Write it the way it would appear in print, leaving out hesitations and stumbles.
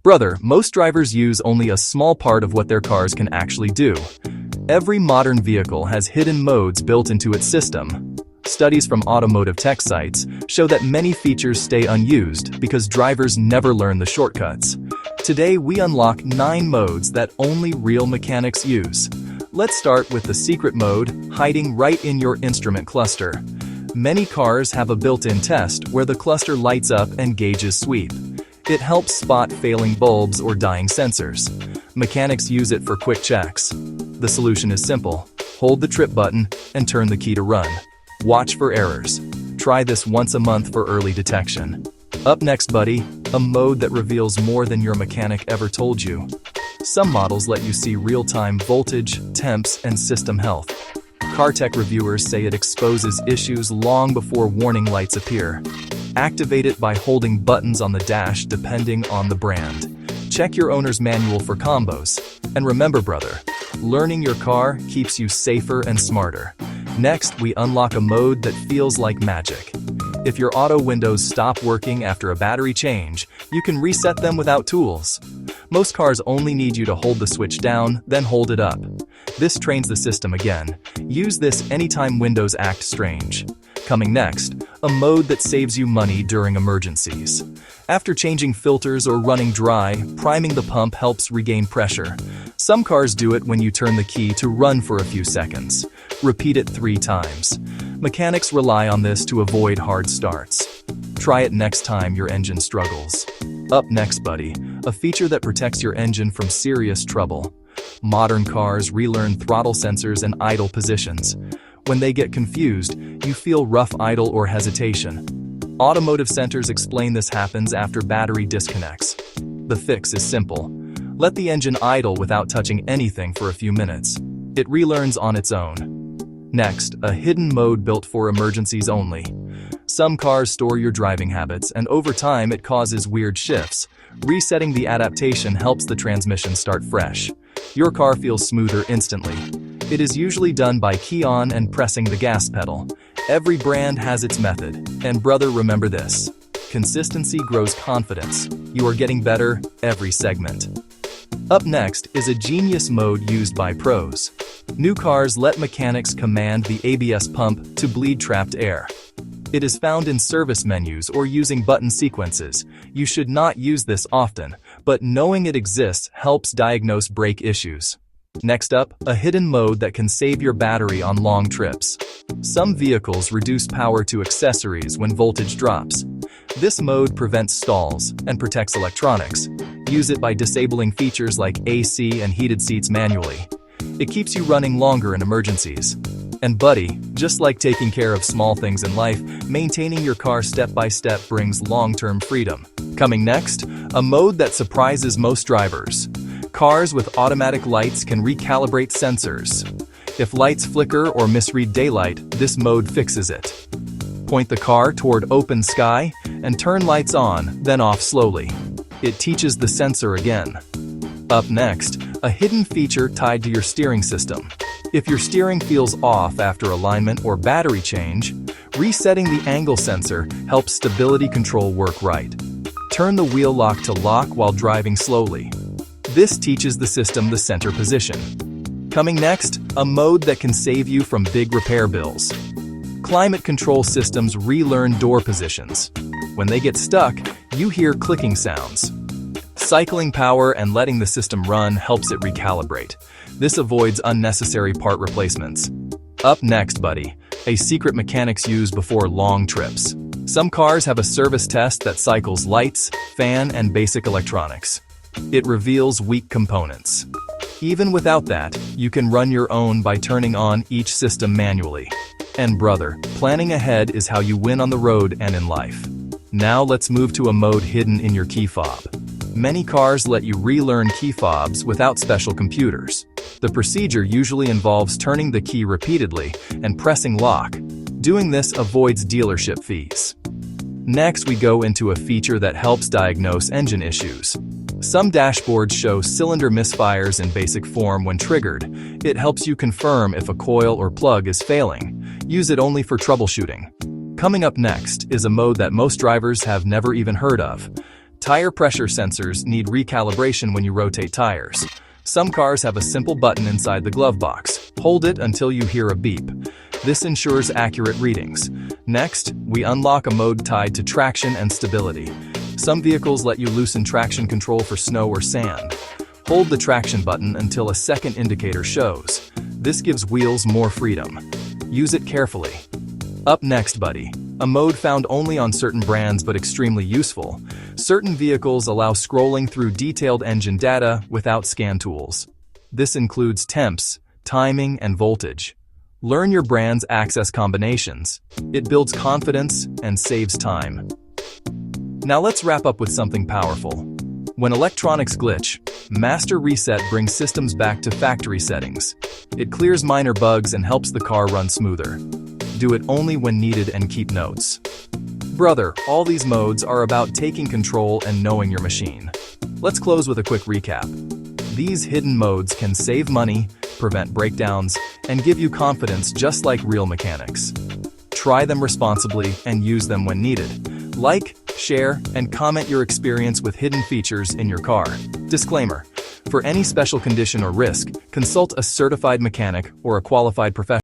Brother, most drivers use only a small part of what their cars can actually do. Every modern vehicle has hidden modes built into its system. Studies from automotive tech sites show that many features stay unused because drivers never learn the shortcuts. Today, we unlock 9 modes that only real mechanics use. Let's start with the secret mode, hiding right in your instrument cluster. Many cars have a built-in test where the cluster lights up and gauges sweep. It helps spot failing bulbs or dying sensors. Mechanics use it for quick checks. The solution is simple. Hold the trip button and turn the key to run. Watch for errors. Try this once a month for early detection. Up next, buddy, a mode that reveals more than your mechanic ever told you. Some models let you see real-time voltage, temps, and system health. Car tech reviewers say it exposes issues long before warning lights appear. Activate it by holding buttons on the dash depending on the brand. Check your owner's manual for combos. And remember, brother, learning your car keeps you safer and smarter. Next, we unlock a mode that feels like magic. If your auto windows stop working after a battery change, you can reset them without tools. Most cars only need you to hold the switch down, then hold it up. This trains the system again. Use this anytime windows act strange. Coming next, a mode that saves you money during emergencies. After changing filters or running dry, priming the pump helps regain pressure. Some cars do it when you turn the key to run for a few seconds. Repeat it 3 times. Mechanics rely on this to avoid hard starts. Try it next time your engine struggles. Up next, buddy, a feature that protects your engine from serious trouble. Modern cars relearn throttle sensors and idle positions. When they get confused, you feel rough idle or hesitation. Automotive centers explain this happens after battery disconnects. The fix is simple. Let the engine idle without touching anything for a few minutes. It relearns on its own. Next, a hidden mode built for emergencies only. Some cars store your driving habits, and over time it causes weird shifts. Resetting the adaptation helps the transmission start fresh. Your car feels smoother instantly. It is usually done by key on and pressing the gas pedal. Every brand has its method. And brother, remember this. Consistency grows confidence. You are getting better every segment. Up next is a genius mode used by pros. New cars let mechanics command the ABS pump to bleed trapped air. It is found in service menus or using button sequences. You should not use this often, but knowing it exists helps diagnose brake issues. Next up, a hidden mode that can save your battery on long trips. Some vehicles reduce power to accessories when voltage drops. This mode prevents stalls and protects electronics. Use it by disabling features like AC and heated seats manually. It keeps you running longer in emergencies. And buddy, just like taking care of small things in life, maintaining your car step by step brings long-term freedom. Coming next, a mode that surprises most drivers. Cars with automatic lights can recalibrate sensors. If lights flicker or misread daylight, this mode fixes it. Point the car toward open sky and turn lights on, then off slowly. It teaches the sensor again. Up next, a hidden feature tied to your steering system. If your steering feels off after alignment or battery change, resetting the angle sensor helps stability control work right. Turn the wheel lock to lock while driving slowly. This teaches the system the center position. Coming next, a mode that can save you from big repair bills. Climate control systems relearn door positions. When they get stuck, you hear clicking sounds. Cycling power and letting the system run helps it recalibrate. This avoids unnecessary part replacements. Up next, buddy, a secret mechanics use before long trips. Some cars have a service test that cycles lights, fan, and basic electronics. It reveals weak components. Even without that, you can run your own by turning on each system manually. And brother, planning ahead is how you win on the road and in life. Now let's move to a mode hidden in your key fob. Many cars let you relearn key fobs without special computers. The procedure usually involves turning the key repeatedly and pressing lock. Doing this avoids dealership fees. Next, we go into a feature that helps diagnose engine issues. Some dashboards show cylinder misfires in basic form when triggered. It helps you confirm if a coil or plug is failing. Use it only for troubleshooting. Coming up next is a mode that most drivers have never even heard of. Tire pressure sensors need recalibration when you rotate tires. Some cars have a simple button inside the glove box. Hold it until you hear a beep. This ensures accurate readings. Next, we unlock a mode tied to traction and stability. Some vehicles let you loosen traction control for snow or sand. Hold the traction button until a second indicator shows. This gives wheels more freedom. Use it carefully. Up next, buddy. A mode found only on certain brands but extremely useful. Certain vehicles allow scrolling through detailed engine data without scan tools. This includes temps, timing, and voltage. Learn your brand's access combinations. It builds confidence and saves time. Now let's wrap up with something powerful. When electronics glitch, Master Reset brings systems back to factory settings. It clears minor bugs and helps the car run smoother. Do it only when needed and keep notes. Brother, all these modes are about taking control and knowing your machine. Let's close with a quick recap. These hidden modes can save money, prevent breakdowns, and give you confidence just like real mechanics. Try them responsibly and use them when needed. Like, share, and comment your experience with hidden features in your car. Disclaimer: for any special condition or risk, consult a certified mechanic or a qualified professional.